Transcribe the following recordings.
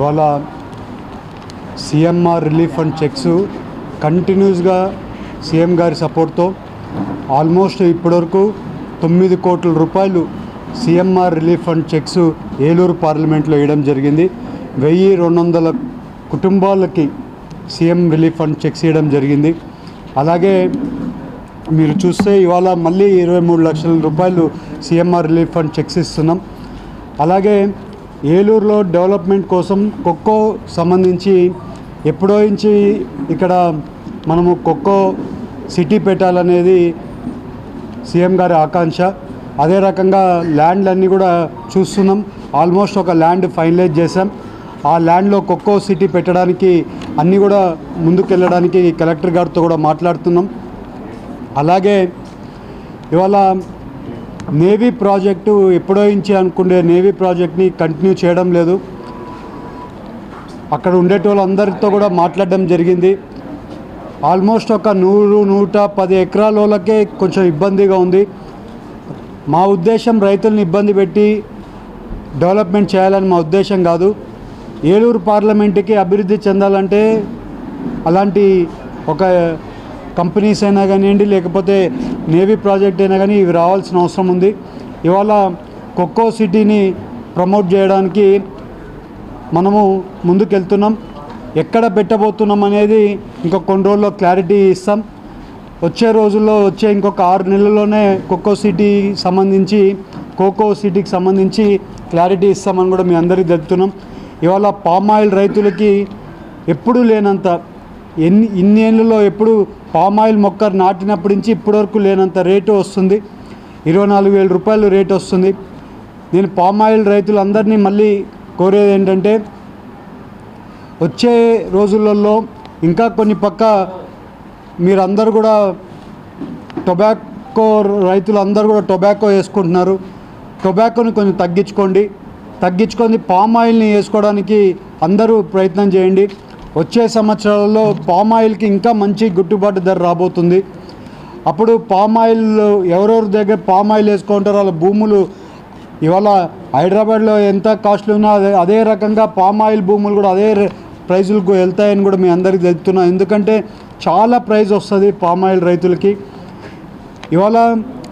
ఇవాళ CMR relief fund checks కంటిన్యూస్గా CM గారి సపోర్ట్తో ఆల్మోస్ట్ ఇప్పటివరకు 9 కోట్ల రూపాయలు CMR relief fund checks Eluru పార్లమెంట్లో వేయడం జరిగింది. 1200 కుటుంబాలకి సీఎం రిలీఫ్ ఫండ్ చెక్స్ ఇవ్వడం జరిగింది. అలాగే మీరు చూస్తే ఇవాళ మళ్ళీ 23 లక్షల రూపాయలు సిఎంఆర్ రిలీఫ్ ఫండ్ చెక్స్ ఇస్తున్నాం. అలాగే ఏలూరులో డెవలప్మెంట్ కోసం ఖోఖో సంబంధించి ఎప్పుడో నుంచి ఇక్కడ మనము ఖోఖో సిటీ పెట్టాలనేది సీఎం గారి ఆకాంక్ష. అదే రకంగా ల్యాండ్లన్నీ కూడా చూస్తున్నాం. ఆల్మోస్ట్ ఒక ల్యాండ్ ఫైనలైజ్ చేసాం. ఆ ల్యాండ్లో ఖోఖో సిటీ పెట్టడానికి అన్నీ కూడా ముందుకెళ్ళడానికి కలెక్టర్ గారితో కూడా మాట్లాడుతున్నాం. అలాగే ఇవాళ నేవీ ప్రాజెక్టు ఎప్పుడో నుంచి అనుకునే నేవీ ప్రాజెక్ట్ని కంటిన్యూ చేయడం లేదు. అక్కడ ఉండేటోళ్ళందరితో కూడా మాట్లాడడం జరిగింది. ఆల్మోస్ట్ ఒక 100-110 ఎకరాలకే కొంచెం ఇబ్బందిగా ఉంది. మా ఉద్దేశం రైతులను ఇబ్బంది పెట్టి డెవలప్మెంట్ చేయాలని మా ఉద్దేశం కాదు. ఏలూరు పార్లమెంటుకి అభివృద్ధి చెందాలంటే అలాంటి ఒక కంపెనీస్ అయినా కానివ్వండి, లేకపోతే నేవీ ప్రాజెక్ట్ అయినా కానీ ఇవి రావాల్సిన అవసరం ఉంది. ఇవాళ ఖోఖో సిటీని ప్రమోట్ చేయడానికి మనము ముందుకెళ్తున్నాం. ఎక్కడ పెట్టబోతున్నాం అనేది ఇంకొక కొన్ని రోజుల్లో క్లారిటీ ఇస్తాం. వచ్చే రోజుల్లో ఇంకొక 6 నెలల్లోనే ఖోఖో సిటీకి సంబంధించి క్లారిటీ ఇస్తామని కూడా మీ అందరికీ తెలుపుతున్నాం. ఇవాళ పామాయిల్ రైతులకి ఎప్పుడూ లేనంత ఇన్ని ఏళ్ళలో ఎప్పుడు పామాయిల్ మొక్క నాటినప్పటి నుంచి ఇప్పటివరకు లేనంత రేటు వస్తుంది. 24,000 రూపాయలు రేటు వస్తుంది. నేను పామాయిల్ రైతులందరినీ మళ్ళీ కోరేది ఏంటంటే వచ్చే రోజులలో ఇంకా కొన్ని పక్క మీరందరూ కూడా టొబాకో రైతులందరూ కూడా టొబాకో వేసుకుంటున్నారు. టొబాకోని కొంచెం తగ్గించుకొని పామాయిల్ని వేసుకోవడానికి అందరూ ప్రయత్నం చేయండి. వచ్చే సంవత్సరాలలో పామాయిల్కి ఇంకా మంచి గిట్టుబాటు ధర రాబోతుంది. అప్పుడు పామాయిల్ ఎవరెవరి దగ్గర పామాయిల్ వేసుకుంటారో వాళ్ళ భూములు ఇవాళ హైదరాబాద్లో ఎంత కాస్ట్లీ ఉన్నా అదే రకంగా పామాయిల్ భూములు కూడా అదే ప్రైజులకు వెళ్తాయని కూడా మీ అందరికీ తెలుపుతున్నాను. ఎందుకంటే చాలా ప్రైజ్ వస్తుంది పామాయిల్ రైతులకి. ఇవాళ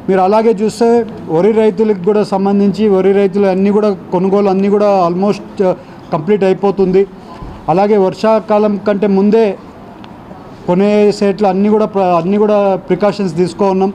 మీరు అలాగే చూస్తే వరి రైతులకు కూడా సంబంధించి వరి రైతులు అన్నీ కూడా కొనుగోలు అన్నీ కూడా ఆల్మోస్ట్ కంప్లీట్ అయిపోతుంది. అలాగే వర్షాకాలం కంటే ముందే కొనే సేట్లు అన్నీ కూడా ప్రికాషన్స్ తీసుకున్నాం.